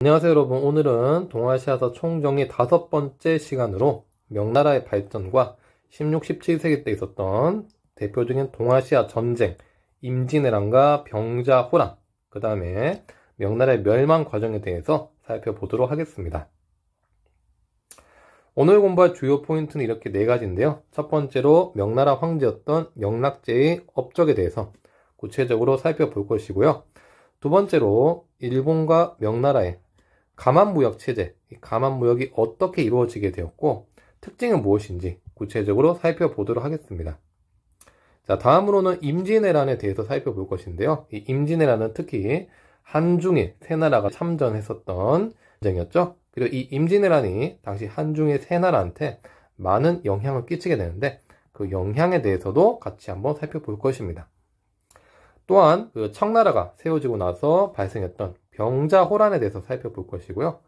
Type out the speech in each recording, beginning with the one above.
안녕하세요 여러분. 오늘은 동아시아사 총정리 5번째 시간으로 명나라의 발전과 16, 17세기 때 있었던 대표적인 동아시아 전쟁, 임진왜란과 병자호란, 그 다음에 명나라의 멸망 과정에 대해서 살펴보도록 하겠습니다. 오늘 공부할 주요 포인트는 이렇게 4가지인데요. 첫 번째로 명나라 황제였던 영락제의 업적에 대해서 구체적으로 살펴볼 것이고요. 두 번째로 일본과 명나라의 가만무역 체제, 이 가만무역이 어떻게 이루어지게 되었고 특징은 무엇인지 구체적으로 살펴보도록 하겠습니다. 자, 다음으로는 임진왜란에 대해서 살펴볼 것인데요. 이 임진왜란은 특히 한중일 세 나라가 참전했었던 전쟁이었죠. 그리고 이 임진왜란이 당시 한중일 세 나라한테 많은 영향을 끼치게 되는데 그 영향에 대해서도 같이 한번 살펴볼 것입니다. 또한 그 청나라가 세워지고 나서 발생했던 병자호란에 대해서 살펴볼 것이고요.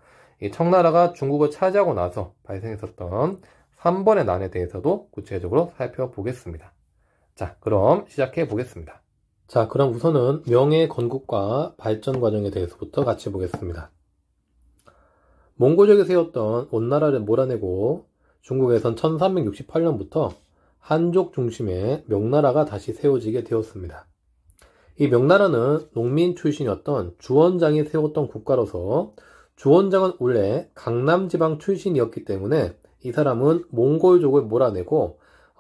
이 청나라가 중국을 차지하고 나서 발생했었던 3번의 난에 대해서도 구체적으로 살펴보겠습니다. 자, 그럼 시작해 보겠습니다. 자, 그럼 우선은 명의 건국과 발전 과정에 대해서부터 같이 보겠습니다. 몽골족이 세웠던 원나라를 몰아내고 중국에선 1368년부터 한족 중심의 명나라가 다시 세워지게 되었습니다. 이 명나라는 농민 출신이었던 주원장이 세웠던 국가로서 주원장은 원래 강남지방 출신이었기 때문에 이 사람은 몽골족을 몰아내고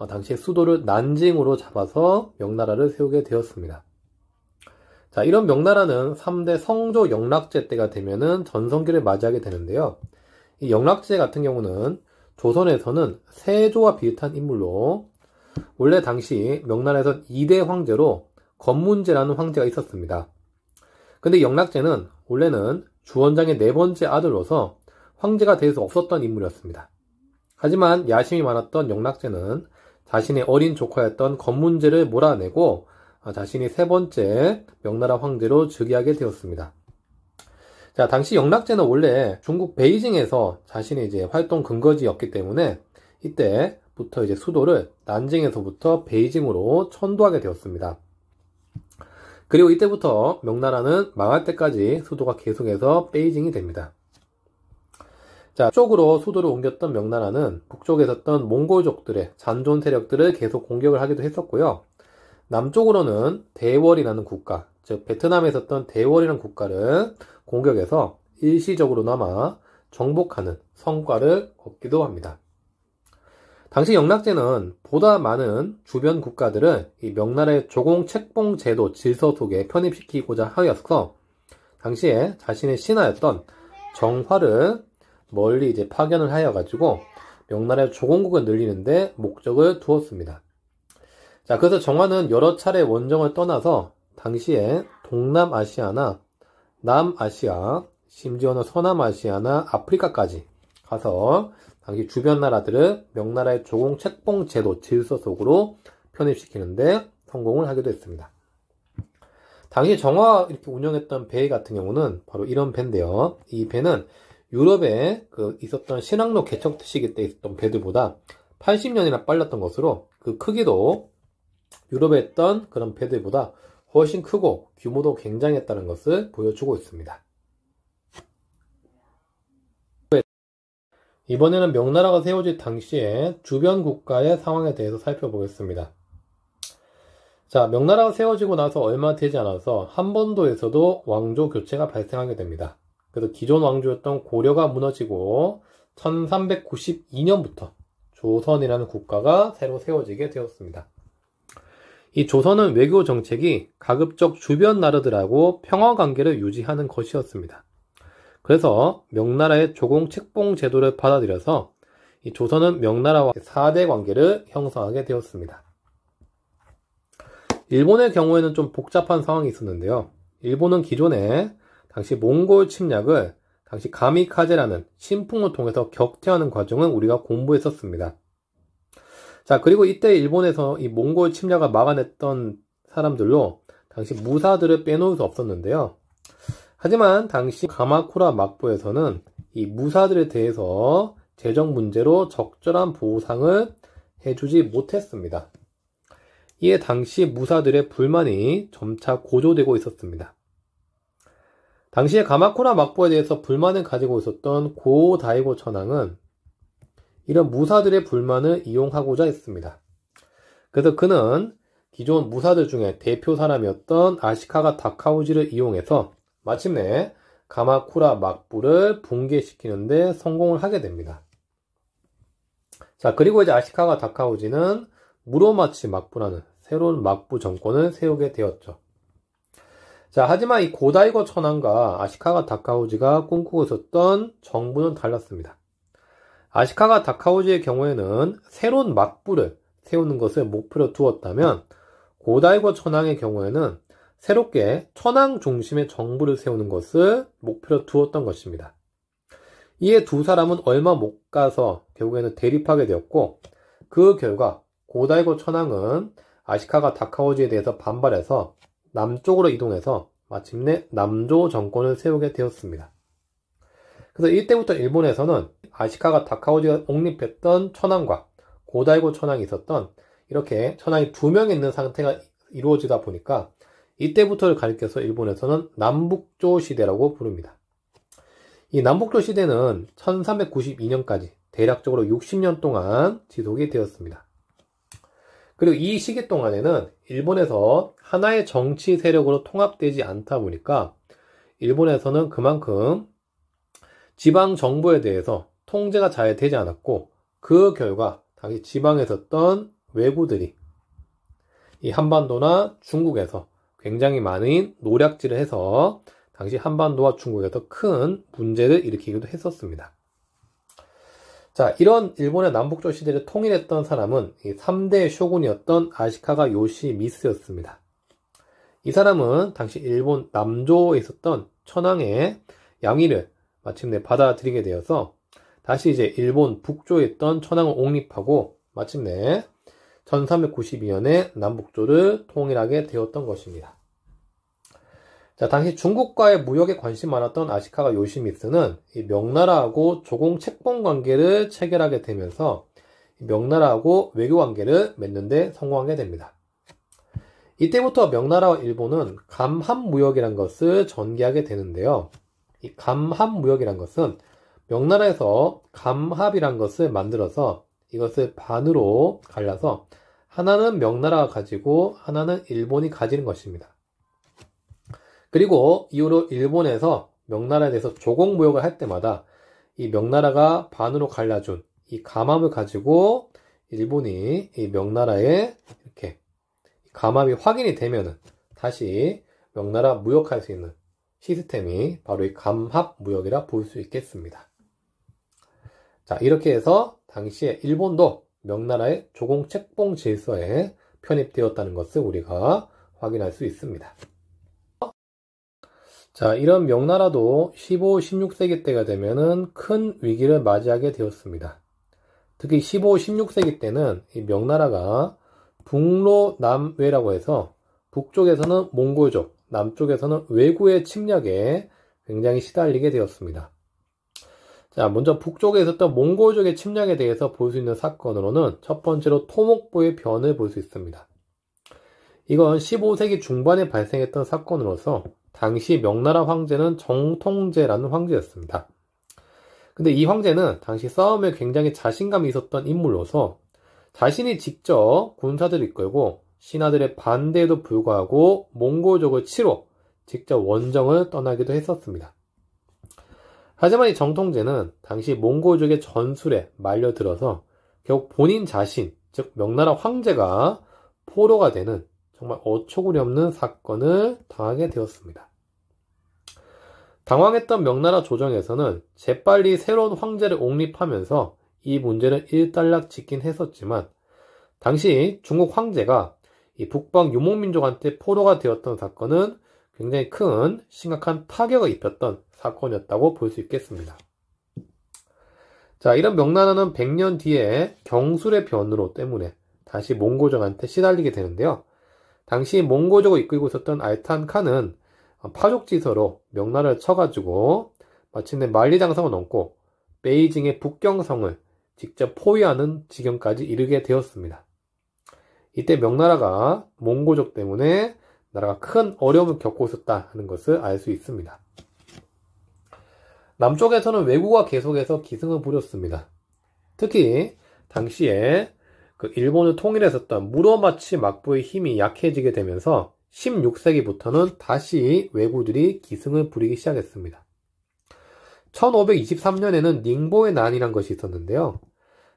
당시에 수도를 난징으로 잡아서 명나라를 세우게 되었습니다. 자, 이런 명나라는 3대 성조 영락제 때가 되면은 전성기를 맞이하게 되는데요. 이 영락제 같은 경우는 조선에서는 세조와 비슷한 인물로 원래 당시 명나라에서 2대 황제로 건문제라는 황제가 있었습니다. 근데 영락제는 원래는 주원장의 4번째 아들로서 황제가 될 수 없었던 인물이었습니다. 하지만 야심이 많았던 영락제는 자신의 어린 조카였던 건문제를 몰아내고 자신이 3번째 명나라 황제로 즉위하게 되었습니다. 자, 당시 영락제는 원래 중국 베이징에서 자신의 이제 활동 근거지였기 때문에 이때부터 이제 수도를 난징에서부터 베이징으로 천도하게 되었습니다. 그리고 이때부터 명나라는 망할 때까지 수도가 계속해서 베이징이 됩니다. 자, 북쪽으로 수도를 옮겼던 명나라는 북쪽에 있었던 몽골족들의 잔존 세력들을 계속 공격을 하기도 했었고요. 남쪽으로는 대월이라는 국가, 즉 베트남에 있었던 대월이라는 국가를 공격해서 일시적으로나마 정복하는 성과를 얻기도 합니다. 당시 영락제는 보다 많은 주변 국가들을 이 명나라의 조공책봉 제도 질서 속에 편입시키고자 하였어 당시에 자신의 신하였던 정화를 멀리 이제 파견을 하여가지고 명나라의 조공국을 늘리는데 목적을 두었습니다. 자, 그래서 정화는 여러 차례 원정을 떠나서 당시에 동남아시아나 남아시아, 심지어는 서남아시아나 아프리카까지 가서 당시 주변 나라들을 명나라의 조공책봉 제도 질서 속으로 편입시키는데 성공을 하기도 했습니다. 당시 정화가 이렇게 운영했던 배 같은 경우는 바로 이런 배인데요. 이 배는 유럽에 있었던 신항로 개척 시기 때 있었던 배들보다 80년이나 빨랐던 것으로 그 크기도 유럽에 있던 그런 배들보다 훨씬 크고 규모도 굉장했다는 것을 보여주고 있습니다. 이번에는 명나라가 세워질 당시에 주변 국가의 상황에 대해서 살펴보겠습니다. 자, 명나라가 세워지고 나서 얼마 되지 않아서 한반도에서도 왕조 교체가 발생하게 됩니다. 그래서 기존 왕조였던 고려가 무너지고 1392년부터 조선이라는 국가가 새로 세워지게 되었습니다. 이 조선은 외교 정책이 가급적 주변 나라들하고 평화관계를 유지하는 것이었습니다. 그래서 명나라의 조공책봉 제도를 받아들여서 이 조선은 명나라와 4대 관계를 형성하게 되었습니다. 일본의 경우에는 좀 복잡한 상황이 있었는데요. 일본은 기존에 당시 몽골 침략을 당시 가미카제라는 신풍을 통해서 격퇴하는 과정을 우리가 공부했었습니다. 자, 그리고 이때 일본에서 이 몽골 침략을 막아냈던 사람들로 당시 무사들을 빼놓을 수 없었는데요. 하지만 당시 가마쿠라 막부에서는 이 무사들에 대해서 재정 문제로 적절한 보상을 해주지 못했습니다. 이에 당시 무사들의 불만이 점차 고조되고 있었습니다. 당시에 가마쿠라 막부에 대해서 불만을 가지고 있었던 고다이고 천황은 이런 무사들의 불만을 이용하고자 했습니다. 그래서 그는 기존 무사들 중에 대표 사람이었던 아시카가 다카우지를 이용해서 마침내 가마쿠라 막부를 붕괴시키는데 성공을 하게 됩니다. 자, 그리고 이제 아시카가 다카우지는 무로마치 막부라는 새로운 막부 정권을 세우게 되었죠. 자, 하지만 이 고다이고 천황과 아시카가 다카우지가 꿈꾸고 있었던 정부는 달랐습니다. 아시카가 다카우지의 경우에는 새로운 막부를 세우는 것을 목표로 두었다면 고다이고 천황의 경우에는 새롭게 천황 중심의 정부를 세우는 것을 목표로 두었던 것입니다. 이에 두 사람은 얼마 못 가서 결국에는 대립하게 되었고, 그 결과 고다이고 천황은 아시카가 다카우지에 대해서 반발해서 남쪽으로 이동해서 마침내 남조 정권을 세우게 되었습니다. 그래서 이때부터 일본에서는 아시카가 다카우지가 옹립했던 천황과 고다이고 천황이 있었던 이렇게 천황이 두 명 있는 상태가 이루어지다 보니까 이때부터를 가리켜서 일본에서는 남북조 시대라고 부릅니다. 이 남북조 시대는 1392년까지 대략적으로 60년 동안 지속이 되었습니다. 그리고 이 시기 동안에는 일본에서 하나의 정치 세력으로 통합되지 않다 보니까 일본에서는 그만큼 지방 정부에 대해서 통제가 잘 되지 않았고, 그 결과 당시 지방에 있었던 왜구들이 이 한반도나 중국에서 굉장히 많은 노략질을 해서 당시 한반도와 중국에서 큰 문제를 일으키기도 했었습니다. 자, 이런 일본의 남북조 시대를 통일했던 사람은 이 3대 쇼군이었던 아시카가 요시미스였습니다. 이 사람은 당시 일본 남조에 있었던 천황의 양위를 마침내 받아들이게 되어서 다시 이제 일본 북조에 있던 천황을 옹립하고 마침내 1392년에 남북조를 통일하게 되었던 것입니다. 자, 당시 중국과의 무역에 관심 많았던 아시카가 요시미스는 이 명나라하고 조공 책봉 관계를 체결하게 되면서 명나라하고 외교 관계를 맺는 데 성공하게 됩니다. 이때부터 명나라와 일본은 감합무역이란 것을 전개하게 되는데요. 이 감합무역이란 것은 명나라에서 감합이란 것을 만들어서 이것을 반으로 갈라서 하나는 명나라가 가지고 하나는 일본이 가지는 것입니다. 그리고 이후로 일본에서 명나라에 대해서 조공무역을 할 때마다 이 명나라가 반으로 갈라준 이 감합을 가지고 일본이 이 명나라에 이렇게 감합이 확인이 되면은 다시 명나라 무역할 수 있는 시스템이 바로 이 감합무역이라 볼 수 있겠습니다. 자, 이렇게 해서 당시에 일본도 명나라의 조공책봉 질서에 편입되었다는 것을 우리가 확인할 수 있습니다. 자, 이런 명나라도 15, 16세기 때가 되면은 큰 위기를 맞이하게 되었습니다. 특히 15, 16세기 때는 이 명나라가 북로남외라고 해서 북쪽에서는 몽골족, 남쪽에서는 왜구의 침략에 굉장히 시달리게 되었습니다. 자, 먼저 북쪽에 있었던 몽골족의 침략에 대해서 볼 수 있는 사건으로는 첫 번째로 토목보의 변을 볼 수 있습니다. 이건 15세기 중반에 발생했던 사건으로서 당시 명나라 황제는 정통제라는 황제였습니다. 근데 이 황제는 당시 싸움에 굉장히 자신감이 있었던 인물로서 자신이 직접 군사들을 이끌고 신하들의 반대에도 불구하고 몽골족을 치러 직접 원정을 떠나기도 했었습니다. 하지만 이 정통제는 당시 몽골족의 전술에 말려들어서 결국 본인 자신, 즉 명나라 황제가 포로가 되는 정말 어처구니 없는 사건을 당하게 되었습니다. 당황했던 명나라 조정에서는 재빨리 새로운 황제를 옹립하면서 이 문제를 일단락 짓긴 했었지만 당시 중국 황제가 이 북방 유목민족한테 포로가 되었던 사건은 굉장히 큰 심각한 타격을 입혔던 사건이었다고 볼 수 있겠습니다. 자, 이런 명나라는 100년 뒤에 경술의 변으로 때문에 다시 몽골족한테 시달리게 되는데요. 당시 몽골족을 이끌고 있었던 알탄 칸은 파족지서로 명나라를 쳐가지고 마침내 만리장성을 넘고 베이징의 북경성을 직접 포위하는 지경까지 이르게 되었습니다. 이때 명나라가 몽골족 때문에 나라가 큰 어려움을 겪고 있었다는 것을 알 수 있습니다. 남쪽에서는 왜구가 계속해서 기승을 부렸습니다. 특히 당시에 그 일본을 통일했었던 무로마치 막부의 힘이 약해지게 되면서 16세기부터는 다시 왜구들이 기승을 부리기 시작했습니다. 1523년에는 닝보의 난이란 것이 있었는데요.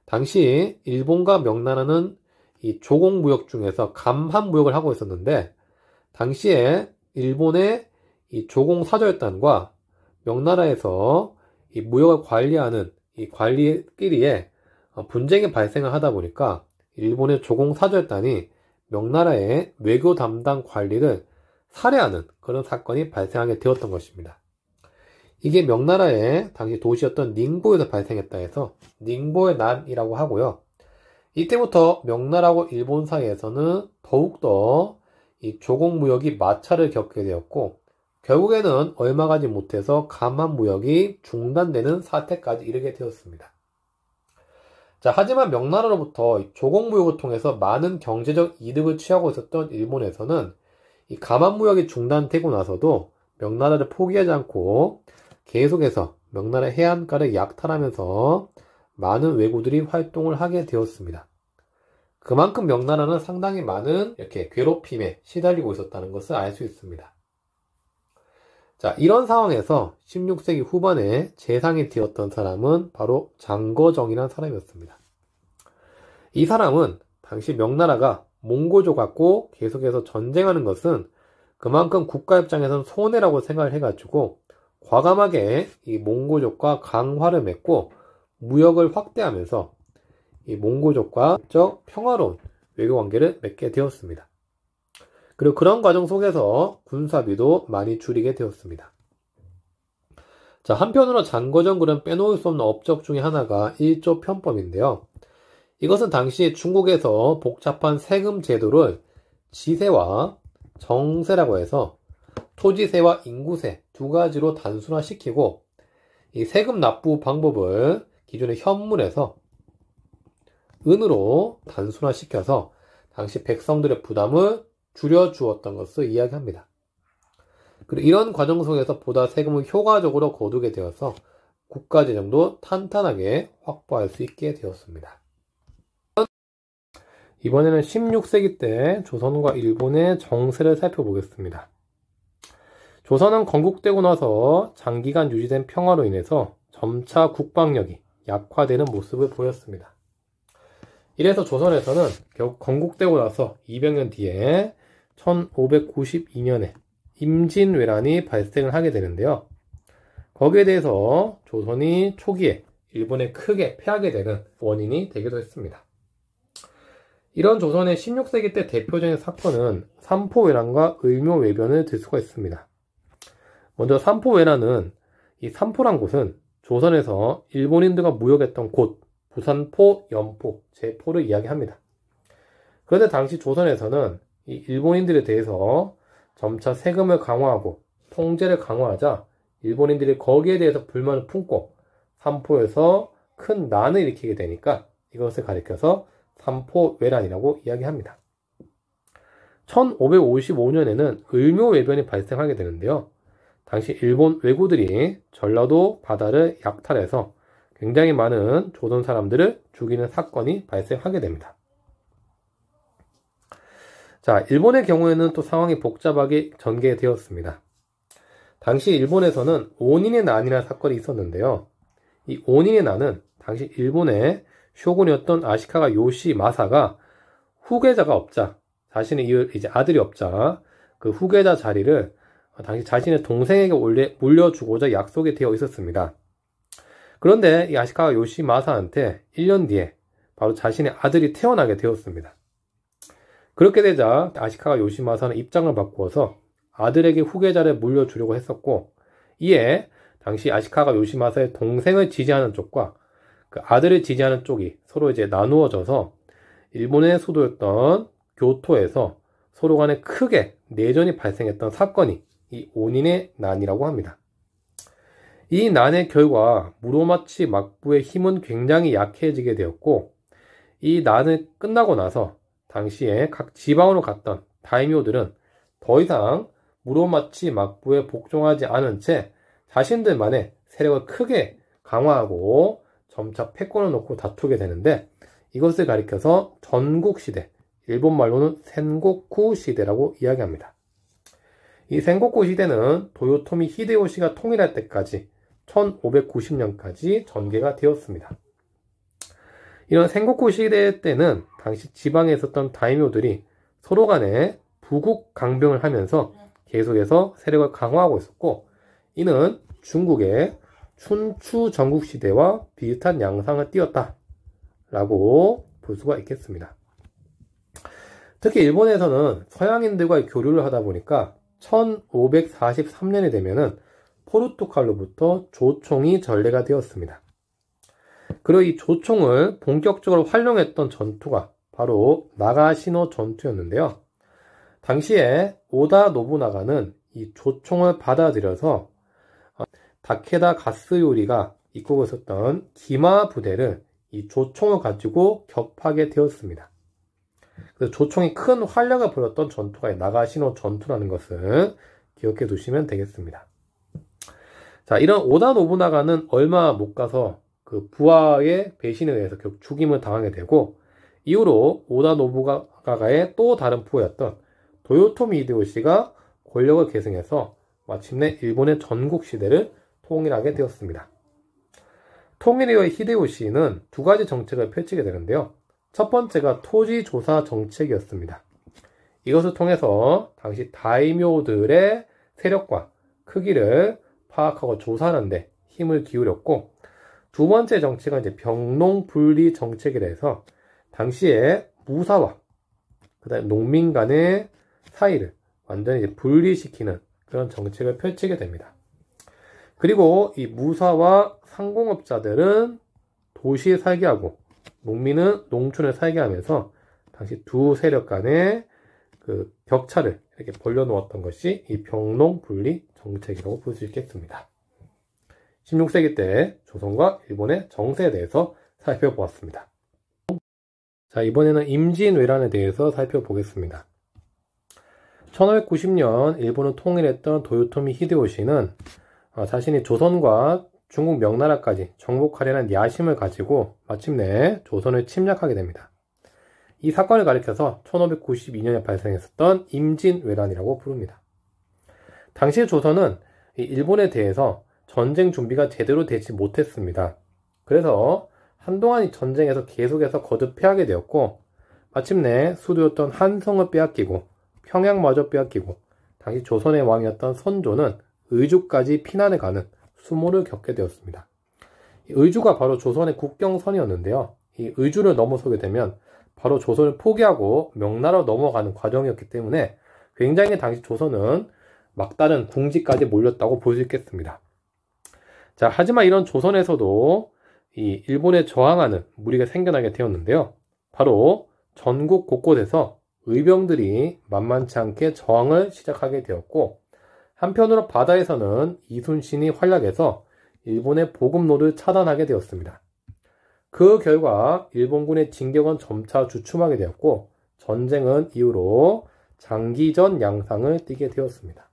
당시 일본과 명나라는 이 조공무역 중에서 감한무역을 하고 있었는데, 당시에 일본의 이 조공사절단과 명나라에서 이 무역을 관리하는 이 관리끼리에 분쟁이 발생을 하다 보니까 일본의 조공사절단이 명나라의 외교 담당 관리를 살해하는 그런 사건이 발생하게 되었던 것입니다. 이게 명나라의 당시 도시였던 닝보에서 발생했다 해서 닝보의 난이라고 하고요. 이때부터 명나라하고 일본 사이에서는 더욱더 이 조공무역이 마찰을 겪게 되었고, 결국에는 얼마 가지 못해서 감한무역이 중단되는 사태까지 이르게 되었습니다. 자, 하지만 명나라로부터 조공무역을 통해서 많은 경제적 이득을 취하고 있었던 일본에서는 이 감한무역이 중단되고 나서도 명나라를 포기하지 않고 계속해서 명나라 해안가를 약탈하면서 많은 왜구들이 활동을 하게 되었습니다. 그만큼 명나라는 상당히 많은 이렇게 괴롭힘에 시달리고 있었다는 것을 알 수 있습니다. 자, 이런 상황에서 16세기 후반에 재상이 되었던 사람은 바로 장거정이라는 사람이었습니다. 이 사람은 당시 명나라가 몽고조 갖고 계속해서 전쟁하는 것은 그만큼 국가 입장에서는 손해라고 생각을 해가지고 과감하게 이 몽고족과 강화를 맺고 무역을 확대하면서 이 몽고족과 평화로운 외교 관계를 맺게 되었습니다. 그리고 그런 과정 속에서 군사비도 많이 줄이게 되었습니다. 자, 한편으로 장거정굴은 빼놓을 수 없는 업적 중에 하나가 일조 편법인데요. 이것은 당시 중국에서 복잡한 세금 제도를 지세와 정세라고 해서 토지세와 인구세 두 가지로 단순화시키고, 이 세금 납부 방법을 기존의 현물에서 은으로 단순화시켜서 당시 백성들의 부담을 줄여주었던 것을 이야기합니다. 그리고 이런 과정 속에서 보다 세금을 효과적으로 거두게 되어서 국가재정도 탄탄하게 확보할 수 있게 되었습니다. 이번에는 16세기 때 조선과 일본의 정세를 살펴보겠습니다. 조선은 건국되고 나서 장기간 유지된 평화로 인해서 점차 국방력이 약화되는 모습을 보였습니다. 이래서 조선에서는 결국 건국되고 나서 200년 뒤에 1592년에 임진왜란이 발생을 하게 되는데요. 거기에 대해서 조선이 초기에 일본에 크게 패하게 되는 원인이 되기도 했습니다. 이런 조선의 16세기 때 대표적인 사건은 삼포외란과 을묘외변을 들 수가 있습니다. 먼저 삼포외란은, 이 삼포란 곳은 조선에서 일본인들과 무역했던 곳, 부산포, 연포, 제포를 이야기합니다. 그런데 당시 조선에서는 이 일본인들에 대해서 점차 세금을 강화하고 통제를 강화하자 일본인들이 거기에 대해서 불만을 품고 삼포에서 큰 난을 일으키게 되니까 이것을 가리켜서 삼포외란이라고 이야기합니다. 1555년에는 을묘외변이 발생하게 되는데요. 당시 일본 왜구들이 전라도 바다를 약탈해서 굉장히 많은 조선 사람들을 죽이는 사건이 발생하게 됩니다. 자, 일본의 경우에는 또 상황이 복잡하게 전개되었습니다. 당시 일본에서는 오닌의 난이라는 사건이 있었는데요. 이 오닌의 난은 당시 일본의 쇼군이었던 아시카가 요시마사가 후계자가 없자, 자신의 이제 아들이 없자 그 후계자 자리를 당시 자신의 동생에게 물려주고자 약속이 되어 있었습니다. 그런데 이 아시카가 요시마사한테 1년 뒤에 바로 자신의 아들이 태어나게 되었습니다. 그렇게 되자 아시카가 요시마사는 입장을 바꾸어서 아들에게 후계자를 물려주려고 했었고, 이에 당시 아시카가 요시마사의 동생을 지지하는 쪽과 그 아들을 지지하는 쪽이 서로 이제 나누어져서 일본의 수도였던 교토에서 서로 간에 크게 내전이 발생했던 사건이 이 오닌의 난이라고 합니다. 이 난의 결과 무로마치 막부의 힘은 굉장히 약해지게 되었고, 이 난을 끝나고 나서 당시에 각 지방으로 갔던 다이묘들은 더 이상 무로마치 막부에 복종하지 않은 채 자신들만의 세력을 크게 강화하고 점차 패권을 놓고 다투게 되는데, 이것을 가리켜서 전국시대, 일본 말로는 센고쿠 시대라고 이야기합니다. 이 센고쿠 시대는 도요토미 히데요시가 통일할 때까지 1590년까지 전개가 되었습니다. 이런 센고쿠 시대 때는 당시 지방에 있었던 다이묘들이 서로 간에 부국 강병을 하면서 계속해서 세력을 강화하고 있었고, 이는 중국의 춘추 전국시대와 비슷한 양상을 띄었다 라고 볼 수가 있겠습니다. 특히 일본에서는 서양인들과의 교류를 하다 보니까 1543년이 되면은 포르투갈로부터 조총이 전래가 되었습니다. 그리고 이 조총을 본격적으로 활용했던 전투가 바로 나가시노 전투였는데요. 당시에 오다 노부나가는 이 조총을 받아들여서 다케다 가스요리가 이끌고 있었던 기마 부대를 이 조총을 가지고 격파하게 되었습니다. 그래서 조총이 큰 활약을 벌였던 전투가 나가시노 전투라는 것을 기억해 두시면 되겠습니다. 자, 이런 오다 노부나가는 얼마 못 가서 그 부하의 배신에 의해서 결국 죽임을 당하게 되고, 이후로 오다 노부나가의 또 다른 부하였던 도요토미 히데요시가 권력을 계승해서 마침내 일본의 전국 시대를 통일하게 되었습니다. 통일 이후의 히데요시는 두 가지 정책을 펼치게 되는데요. 첫 번째가 토지 조사 정책이었습니다. 이것을 통해서 당시 다이묘들의 세력과 크기를 파악하고 조사하는 데 힘을 기울였고, 두 번째 정책은 이제 병농 분리 정책이라 해서 당시에 무사와 그다음에 농민 간의 사이를 완전히 이제 분리시키는 그런 정책을 펼치게 됩니다. 그리고 이 무사와 상공업자들은 도시에 살게 하고 농민은 농촌에 살게 하면서 당시 두 세력 간의 그 격차를 이렇게 벌려놓았던 것이 이 병농 분리 정책이라고 볼 수 있겠습니다. 16세기 때 조선과 일본의 정세에 대해서 살펴보았습니다. 자, 이번에는 임진왜란에 대해서 살펴보겠습니다. 1590년 일본을 통일했던 도요토미 히데요시는 자신이 조선과 중국 명나라까지 정복하려는 야심을 가지고 마침내 조선을 침략하게 됩니다. 이 사건을 가리켜서 1592년에 발생했었던 임진왜란이라고 부릅니다. 당시 조선은 일본에 대해서 전쟁 준비가 제대로 되지 못했습니다. 그래서 한동안 이 전쟁에서 계속해서 거듭패하게 되었고, 마침내 수도였던 한성을 빼앗기고 평양마저 빼앗기고, 당시 조선의 왕이었던 선조는 의주까지 피난을 가는 수모를 겪게 되었습니다. 의주가 바로 조선의 국경선이었는데요. 이 의주를 넘어서게 되면 바로 조선을 포기하고 명나라로 넘어가는 과정이었기 때문에 굉장히 당시 조선은 막다른 궁지까지 몰렸다고 볼 수 있겠습니다. 자, 하지만 이런 조선에서도 이 일본에 저항하는 무리가 생겨나게 되었는데요. 바로 전국 곳곳에서 의병들이 만만치 않게 저항을 시작하게 되었고, 한편으로 바다에서는 이순신이 활약해서 일본의 보급로를 차단하게 되었습니다. 그 결과 일본군의 진격은 점차 주춤하게 되었고, 전쟁은 이후로 장기전 양상을 띠게 되었습니다.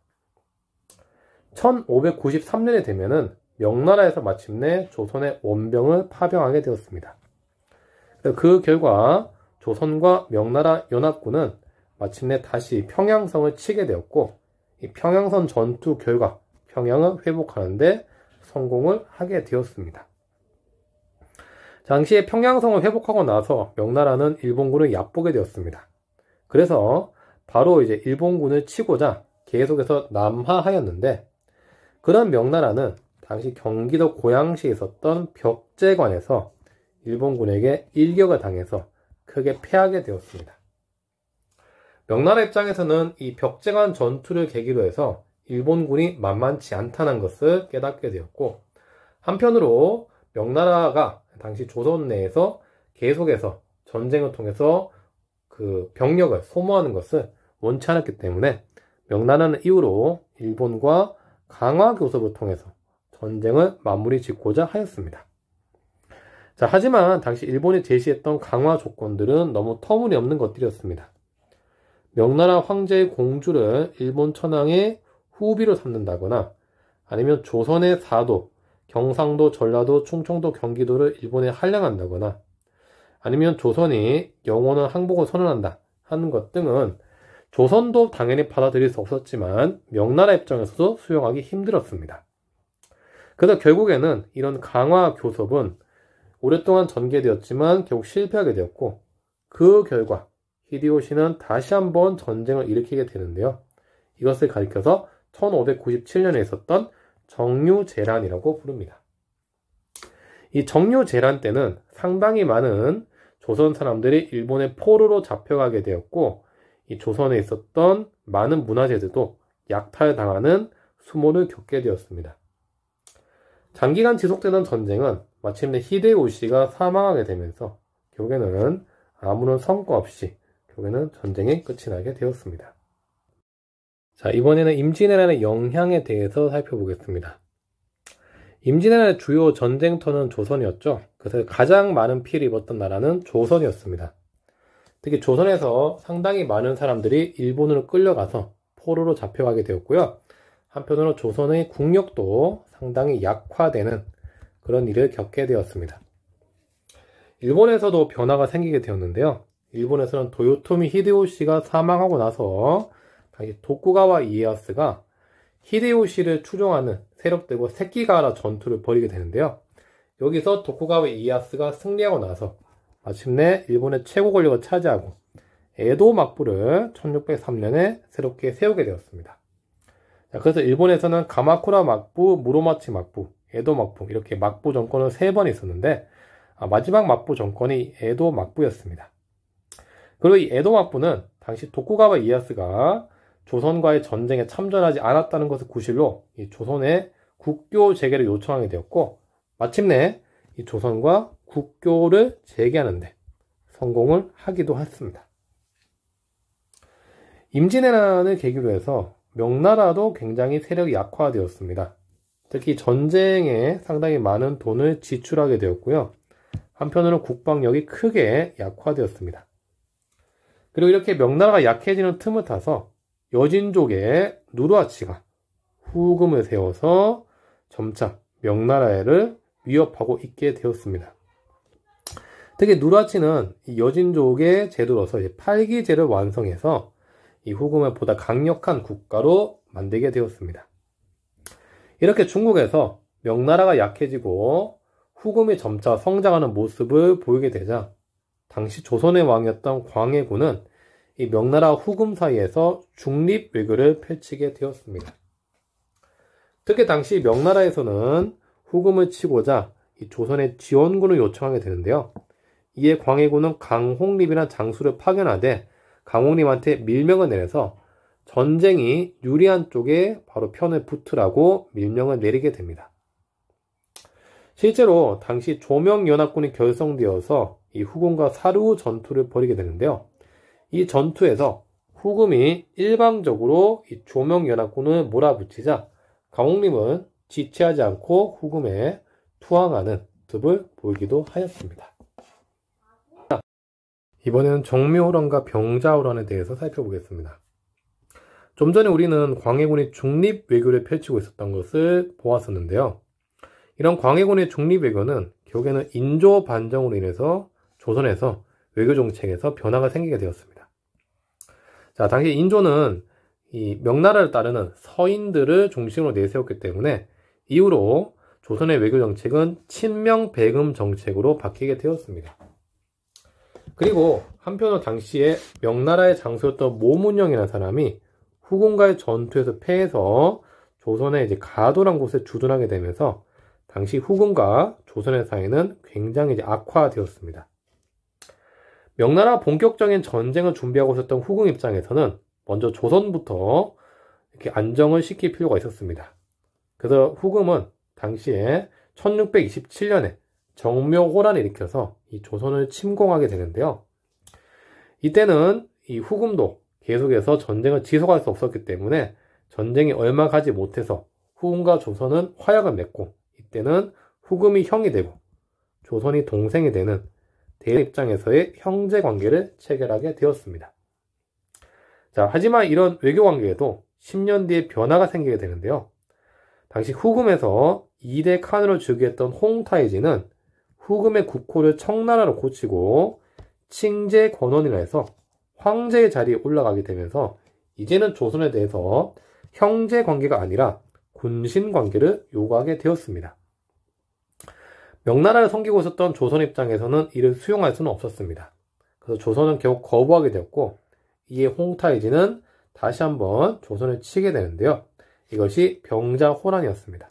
1593년에 되면은 명나라에서 마침내 조선의 원병을 파병하게 되었습니다. 그 결과 조선과 명나라 연합군은 마침내 다시 평양성을 치게 되었고, 이 평양선 전투 결과 평양을 회복하는데 성공을 하게 되었습니다. 당시에 평양성을 회복하고 나서 명나라는 일본군을 얕보게 되었습니다. 그래서 바로 이제 일본군을 치고자 계속해서 남하하였는데, 그런 명나라는 당시 경기도 고양시에 있었던 벽제관에서 일본군에게 일격을 당해서 크게 패하게 되었습니다. 명나라 입장에서는 이 벽제관 전투를 계기로 해서 일본군이 만만치 않다는 것을 깨닫게 되었고, 한편으로 명나라가 당시 조선 내에서 계속해서 전쟁을 통해서 그 병력을 소모하는 것을 원치 않았기 때문에 명나라는 이후로 일본과 강화 교섭을 통해서 전쟁을 마무리 짓고자 하였습니다. 자, 하지만 당시 일본이 제시했던 강화 조건들은 너무 터무니없는 것들이었습니다. 명나라 황제의 공주를 일본 천황의 후비로 삼는다거나, 아니면 조선의 사도 경상도, 전라도, 충청도, 경기도를 일본에 할량한다거나 아니면 조선이 영원한 항복을 선언한다 하는 것 등은 조선도 당연히 받아들일 수 없었지만 명나라 입장에서도 수용하기 힘들었습니다. 그래서 결국에는 이런 강화 교섭은 오랫동안 전개되었지만 결국 실패하게 되었고 그 결과 히데요시는 다시 한번 전쟁을 일으키게 되는데요. 이것을 가리켜서 1597년에 있었던 정류재란이라고 부릅니다. 이 정류재란 때는 상당히 많은 조선 사람들이 일본의 포로로 잡혀가게 되었고 이 조선에 있었던 많은 문화재들도 약탈당하는 수모를 겪게 되었습니다. 장기간 지속되던 전쟁은 마침내 히데요시가 사망하게 되면서 결국에는 아무런 성과 없이 결국에는 전쟁이 끝이 나게 되었습니다. 자, 이번에는 임진왜란의 영향에 대해서 살펴보겠습니다. 임진왜란의 주요 전쟁터는 조선이었죠. 그래서 가장 많은 피해를 입었던 나라는 조선이었습니다. 특히 조선에서 상당히 많은 사람들이 일본으로 끌려가서 포로로 잡혀가게 되었고요. 한편으로 조선의 국력도 상당히 약화되는 그런 일을 겪게 되었습니다. 일본에서도 변화가 생기게 되었는데요. 일본에서는 도요토미 히데요시가 사망하고 나서 도쿠가와 이에야스가 히데요시를 추종하는 세력들과 새끼가라 전투를 벌이게 되는데요. 여기서 도쿠가와 이에야스가 승리하고 나서 마침내 일본의 최고 권력을 차지하고 에도 막부를 1603년에 새롭게 세우게 되었습니다. 자, 그래서 일본에서는 가마쿠라 막부, 무로마치 막부, 에도 막부 이렇게 막부 정권은 3번 있었는데 마지막 막부 정권이 에도 막부였습니다. 그리고 이 에도 막부는 당시 도쿠가와 이에야스가 조선과의 전쟁에 참전하지 않았다는 것을 구실로 이 조선의 국교 재개를 요청하게 되었고 마침내 이 조선과 국교를 재개하는데 성공을 하기도 했습니다. 임진왜란을 계기로 해서 명나라도 굉장히 세력이 약화되었습니다. 특히 전쟁에 상당히 많은 돈을 지출하게 되었고요. 한편으로는 국방력이 크게 약화되었습니다. 그리고 이렇게 명나라가 약해지는 틈을 타서 여진족의 누르하치가 후금을 세워서 점차 명나라를 위협하고 있게 되었습니다. 특히 누르하치는 이 여진족의 제도로서 팔기제를 완성해서 이 후금을 보다 강력한 국가로 만들게 되었습니다. 이렇게 중국에서 명나라가 약해지고 후금이 점차 성장하는 모습을 보이게 되자 당시 조선의 왕이었던 광해군은 이 명나라 후금 사이에서 중립 외교를 펼치게 되었습니다. 특히 당시 명나라에서는 후금을 치고자 이 조선의 지원군을 요청하게 되는데요. 이에 광해군은 강홍립이라는 장수를 파견하되 강홍립한테 밀명을 내려서 전쟁이 유리한 쪽에 바로 편을 붙으라고 밀명을 내리게 됩니다. 실제로 당시 조명연합군이 결성되어서 이 후금과 사루 전투를 벌이게 되는데요. 이 전투에서 후금이 일방적으로 이 조명연합군을 몰아붙이자 강홍립은 지체하지 않고 후금에 투항하는 모습을 보이기도 하였습니다. 이번에는 정묘호란과 병자호란에 대해서 살펴보겠습니다. 좀 전에 우리는 광해군이 중립 외교를 펼치고 있었던 것을 보았었는데요. 이런 광해군의 중립 외교는 결국에는 인조 반정으로 인해서 조선에서 외교 정책에서 변화가 생기게 되었습니다. 자, 당시 인조는 이 명나라를 따르는 서인들을 중심으로 내세웠기 때문에 이후로 조선의 외교 정책은 친명 배금 정책으로 바뀌게 되었습니다. 그리고 한편으로 당시에 명나라의 장수였던 모문영이라는 사람이 후금과의 전투에서 패해서 조선의 이제 가도란 곳에 주둔하게 되면서 당시 후금과 조선의 사이는 굉장히 악화되었습니다. 명나라 본격적인 전쟁을 준비하고 있었던 후금 입장에서는 먼저 조선부터 이렇게 안정을 시킬 필요가 있었습니다. 그래서 후금은 당시에 1627년에 정묘호란을 일으켜서 이 조선을 침공하게 되는데요. 이때는 이 후금도 계속해서 전쟁을 지속할 수 없었기 때문에 전쟁이 얼마 가지 못해서 후금과 조선은 화약을 맺고 이때는 후금이 형이 되고 조선이 동생이 되는 대일 입장에서의 형제 관계를 체결하게 되었습니다. 자, 하지만 이런 외교 관계에도 10년 뒤에 변화가 생기게 되는데요. 당시 후금에서 2대 칸으로 즉위했던 홍타이지는 후금의 국호를 청나라로 고치고 칭제 권원이라 해서 황제의 자리에 올라가게 되면서 이제는 조선에 대해서 형제 관계가 아니라 군신 관계를 요구하게 되었습니다. 명나라를 섬기고 있었던 조선 입장에서는 이를 수용할 수는 없었습니다. 그래서 조선은 결국 거부하게 되었고, 이에 홍타이지는 다시 한번 조선을 치게 되는데요. 이것이 병자호란이었습니다.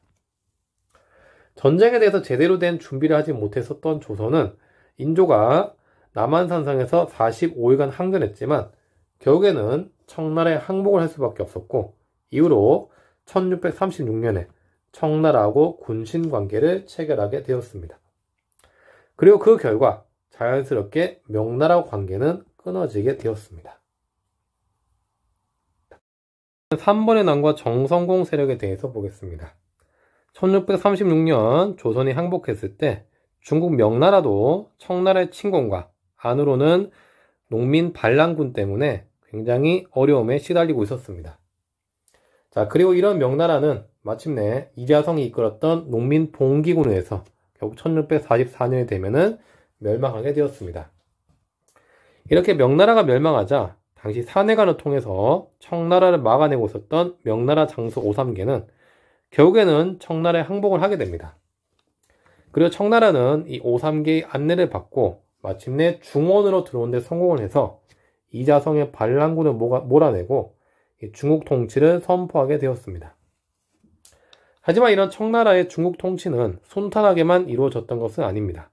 전쟁에 대해서 제대로 된 준비를 하지 못했었던 조선은 인조가 남한산성에서 45일간 항전했지만 결국에는 청나라에 항복을 할 수밖에 없었고, 이후로 1636년에 청나라하고 군신관계를 체결하게 되었습니다. 그리고 그 결과 자연스럽게 명나라 관계는 끊어지게 되었습니다. 3번의 난과 정성공 세력에 대해서 보겠습니다. 1636년 조선이 항복했을 때 중국 명나라도 청나라의 침공과 안으로는 농민 반란군 때문에 굉장히 어려움에 시달리고 있었습니다. 자, 그리고 이런 명나라는 마침내 이자성이 이끌었던 농민 봉기군에 의해서 결국 1644년이 되면은 멸망하게 되었습니다. 이렇게 명나라가 멸망하자 당시 사내간을 통해서 청나라를 막아내고 있었던 명나라 장수 오삼계는 결국에는 청나라에 항복을 하게 됩니다. 그리고 청나라는 이 오삼계의 안내를 받고 마침내 중원으로 들어온 데 성공을 해서 이자성의 반란군을 몰아내고 중국 통치를 선포하게 되었습니다. 하지만 이런 청나라의 중국 통치는 순탄하게만 이루어졌던 것은 아닙니다.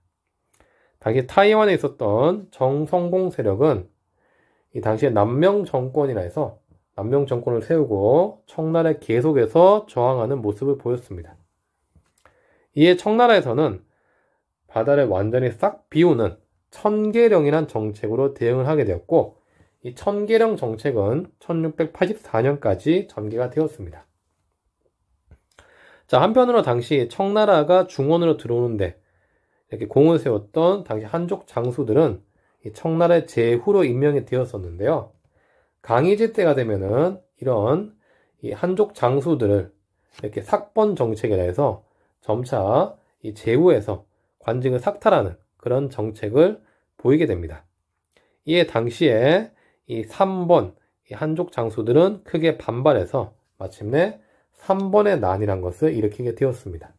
당시 타이완에 있었던 정성공 세력은 이 당시에 남명 정권이라 해서 남명 정권을 세우고 청나라에 계속해서 저항하는 모습을 보였습니다. 이에 청나라에서는 바다를 완전히 싹 비우는 천계령이란 정책으로 대응을 하게 되었고, 이 천계령 정책은 1684년까지 전개가 되었습니다. 자, 한편으로 당시 청나라가 중원으로 들어오는데 이렇게 공을 세웠던 당시 한족 장수들은 이 청나라의 제후로 임명이 되었었는데요. 강희제 때가 되면은 이런 이 한족 장수들을 이렇게 삭번 정책이라 해서 점차 이 제후에서 관직을 삭탈하는 그런 정책을 보이게 됩니다. 이에 당시에 이 3번 이 한족 장수들은 크게 반발해서 마침내 3번의 난이란 것을 일으키게 되었습니다.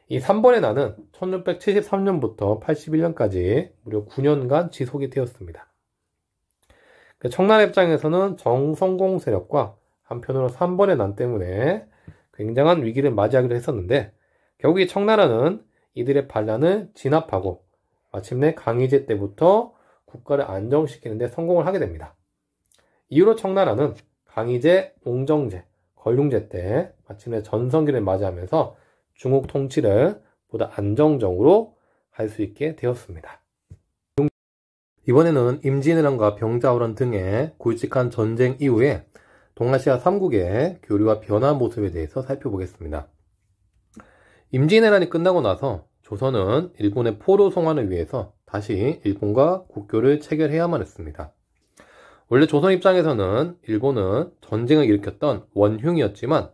이 3번의 난은 1673년부터 81년까지 무려 9년간 지속이 되었습니다. 청나라 입장에서는 정성공 세력과 한편으로 3번의 난 때문에 굉장한 위기를 맞이하기도 했었는데, 결국 이 청나라는 이들의 반란을 진압하고 마침내 강희제 때부터 국가를 안정시키는 데 성공을 하게 됩니다. 이후로 청나라는 강희제, 옹정제, 걸륭제 때 마침내 전성기를 맞이하면서 중국 통치를 보다 안정적으로 할 수 있게 되었습니다. 이번에는 임진왜란과 병자호란 등의 굵직한 전쟁 이후에 동아시아 3국의 교류와 변화 모습에 대해서 살펴보겠습니다. 임진왜란이 끝나고 나서 조선은 일본의 포로 송환을 위해서 다시 일본과 국교를 체결해야만 했습니다. 원래 조선 입장에서는 일본은 전쟁을 일으켰던 원흉이었지만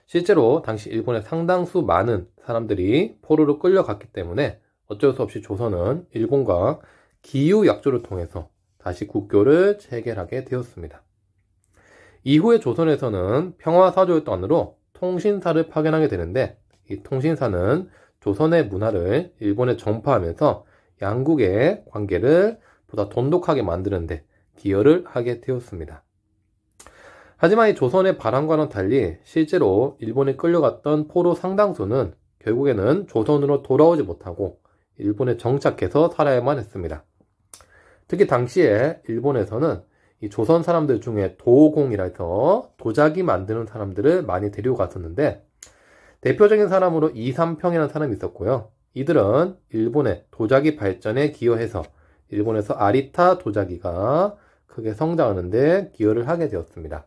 실제로 당시 일본의 상당수 많은 사람들이 포로로 끌려갔기 때문에 어쩔 수 없이 조선은 일본과 기후약조를 통해서 다시 국교를 체결하게 되었습니다. 이후에 조선에서는 평화사조일단으로 통신사를 파견하게 되는데, 이 통신사는 조선의 문화를 일본에 전파하면서 양국의 관계를 보다 돈독하게 만드는데 기여를 하게 되었습니다. 하지만 이 조선의 바람과는 달리 실제로 일본에 끌려갔던 포로 상당수는 결국에는 조선으로 돌아오지 못하고 일본에 정착해서 살아야만 했습니다. 특히 당시에 일본에서는 이 조선 사람들 중에 도공이라 해서 도자기 만드는 사람들을 많이 데리고 갔었는데, 대표적인 사람으로 이삼평이라는 사람이 있었고요. 이들은 일본의 도자기 발전에 기여해서 일본에서 아리타 도자기가 크게 성장하는데 기여를 하게 되었습니다.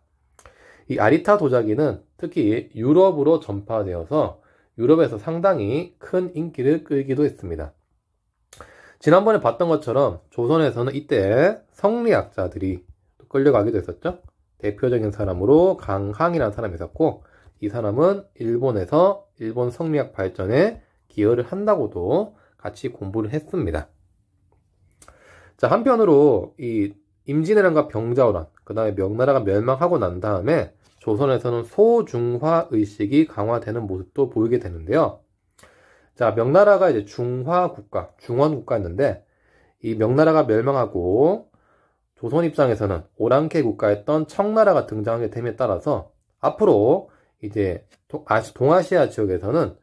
이 아리타 도자기는 특히 유럽으로 전파되어서 유럽에서 상당히 큰 인기를 끌기도 했습니다. 지난번에 봤던 것처럼 조선에서는 이때 성리학자들이 끌려가기도 했었죠. 대표적인 사람으로 강항이라는 사람이 있었고, 이 사람은 일본에서 일본 성리학 발전에 기여를 한다고도 같이 공부를 했습니다. 자, 한편으로 이 임진왜란과 병자호란, 그 다음에 명나라가 멸망하고 난 다음에 조선에서는 소중화 의식이 강화되는 모습도 보이게 되는데요. 자, 명나라가 이제 중화 국가, 중원 국가였는데 이 명나라가 멸망하고 조선 입장에서는 오랑캐 국가였던 청나라가 등장하게 됨에 따라서 앞으로 이제 동아시아 지역에서는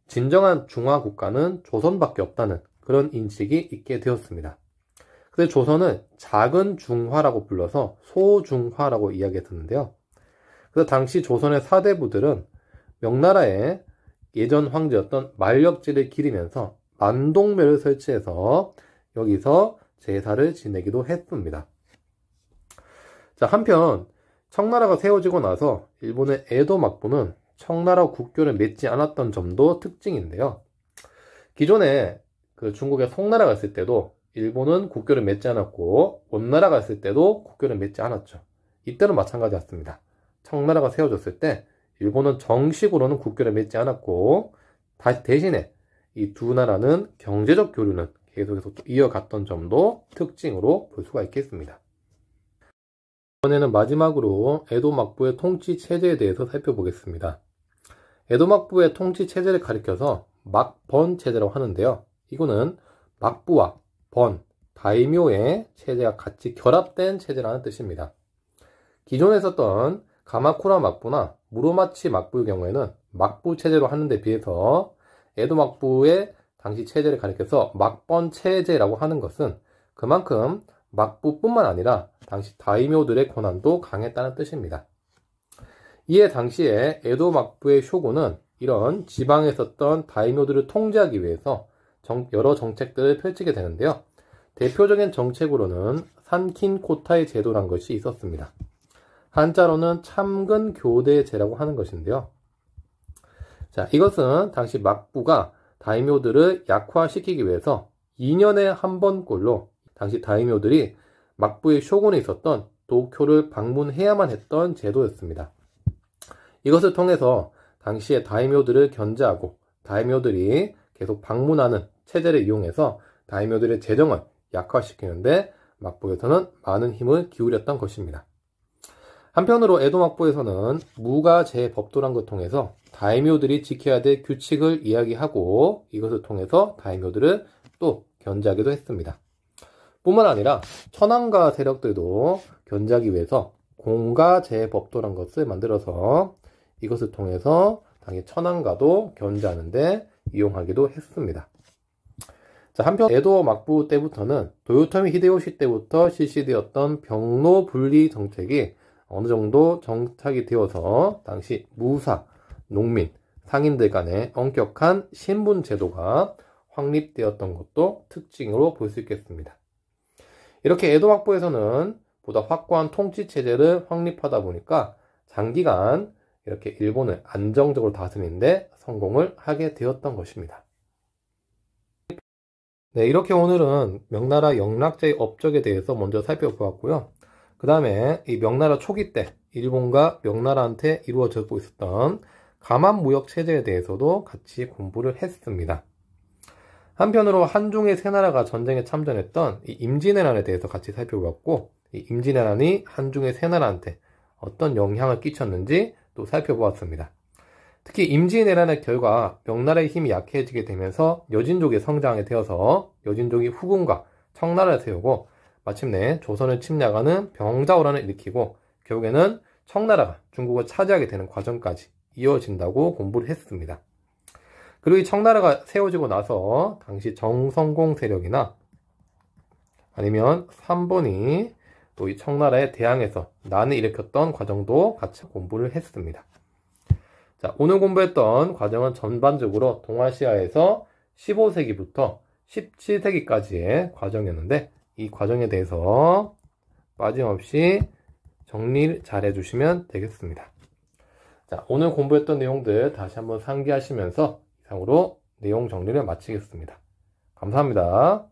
진정한 중화 국가는 조선밖에 없다는 그런 인식이 있게 되었습니다. 근데 조선은 작은 중화라고 불러서 소중화라고 이야기했었는데요. 그래서 당시 조선의 사대부들은 명나라의 예전 황제였던 만력제를 기리면서 만동묘를 설치해서 여기서 제사를 지내기도 했습니다. 자, 한편 청나라가 세워지고 나서 일본의 에도 막부는 청나라 국교를 맺지 않았던 점도 특징인데요. 기존에 그 중국의 송나라가 있을 때도 일본은 국교를 맺지 않았고 원나라가 있을 때도 국교를 맺지 않았죠. 이때는 마찬가지였습니다. 청나라가 세워졌을 때 일본은 정식으로는 국교를 맺지 않았고 대신에 이 두 나라는 경제적 교류는 계속해서 이어갔던 점도 특징으로 볼 수가 있겠습니다. 이번에는 마지막으로 에도 막부의 통치 체제에 대해서 살펴보겠습니다. 에도 막부의 통치 체제를 가리켜서 막번 체제라고 하는데요. 이거는 막부와 번, 다이묘의 체제가 같이 결합된 체제라는 뜻입니다. 기존에 썼던 가마쿠라 막부나 무로마치 막부의 경우에는 막부 체제로 하는 데 비해서 에도 막부의 당시 체제를 가리켜서 막번 체제라고 하는 것은 그만큼 막부뿐만 아니라 당시 다이묘들의 권한도 강했다는 뜻입니다. 이에 당시에 에도 막부의 쇼군은 이런 지방에 있었던 다이묘들을 통제하기 위해서 여러 정책들을 펼치게 되는데요. 대표적인 정책으로는 산킨코타이 제도란 것이 있었습니다. 한자로는 참근교대제라고 하는 것인데요. 자, 이것은 당시 막부가 다이묘들을 약화시키기 위해서 2년에 한 번꼴로 당시 다이묘들이 막부의 쇼군에 있었던 도쿄를 방문해야만 했던 제도였습니다. 이것을 통해서 당시의 다이묘들을 견제하고 다이묘들이 계속 방문하는 체제를 이용해서 다이묘들의 재정을 약화시키는데 막부에서는 많은 힘을 기울였던 것입니다. 한편으로 에도 막부에서는 무가제법도란 것을 통해서 다이묘들이 지켜야 될 규칙을 이야기하고 이것을 통해서 다이묘들을 또 견제하기도 했습니다. 뿐만 아니라 천황가 세력들도 견제하기 위해서 공가제법도란 것을 만들어서 이것을 통해서 당시 천황가도 견제하는데 이용하기도 했습니다. 자, 한편 에도 막부 때부터는 도요토미 히데요시 때부터 실시되었던 병로 분리 정책이 어느 정도 정착이 되어서 당시 무사, 농민, 상인들 간의 엄격한 신분 제도가 확립되었던 것도 특징으로 볼 수 있겠습니다. 이렇게 에도 막부에서는 보다 확고한 통치 체제를 확립하다 보니까 장기간 이렇게 일본을 안정적으로 다스리는데 성공을 하게 되었던 것입니다. 네, 이렇게 오늘은 명나라 영락제의 업적에 대해서 먼저 살펴보았고요. 그 다음에 이 명나라 초기 때 일본과 명나라한테 이루어지고 있었던 가만무역 체제에 대해서도 같이 공부를 했습니다. 한편으로 한중의 세 나라가 전쟁에 참전했던 이 임진왜란에 대해서 같이 살펴보았고, 이 임진왜란이 한중의 세 나라한테 어떤 영향을 끼쳤는지 또 살펴보았습니다. 특히 임진왜란의 결과 명나라의 힘이 약해지게 되면서 여진족이 성장하게 되어서 여진족이 후군과 청나라를 세우고 마침내 조선을 침략하는 병자호란을 일으키고 결국에는 청나라가 중국을 차지하게 되는 과정까지 이어진다고 공부를 했습니다. 그리고 이 청나라가 세워지고 나서 당시 정성공 세력이나 아니면 삼본이 또 이 청나라에 대항해서 난을 일으켰던 과정도 같이 공부를 했습니다. 자, 오늘 공부했던 과정은 전반적으로 동아시아에서 15세기부터 17세기까지의 과정이었는데 이 과정에 대해서 빠짐없이 정리를 잘 해주시면 되겠습니다. 자, 오늘 공부했던 내용들 다시 한번 상기하시면서 이상으로 내용 정리를 마치겠습니다. 감사합니다.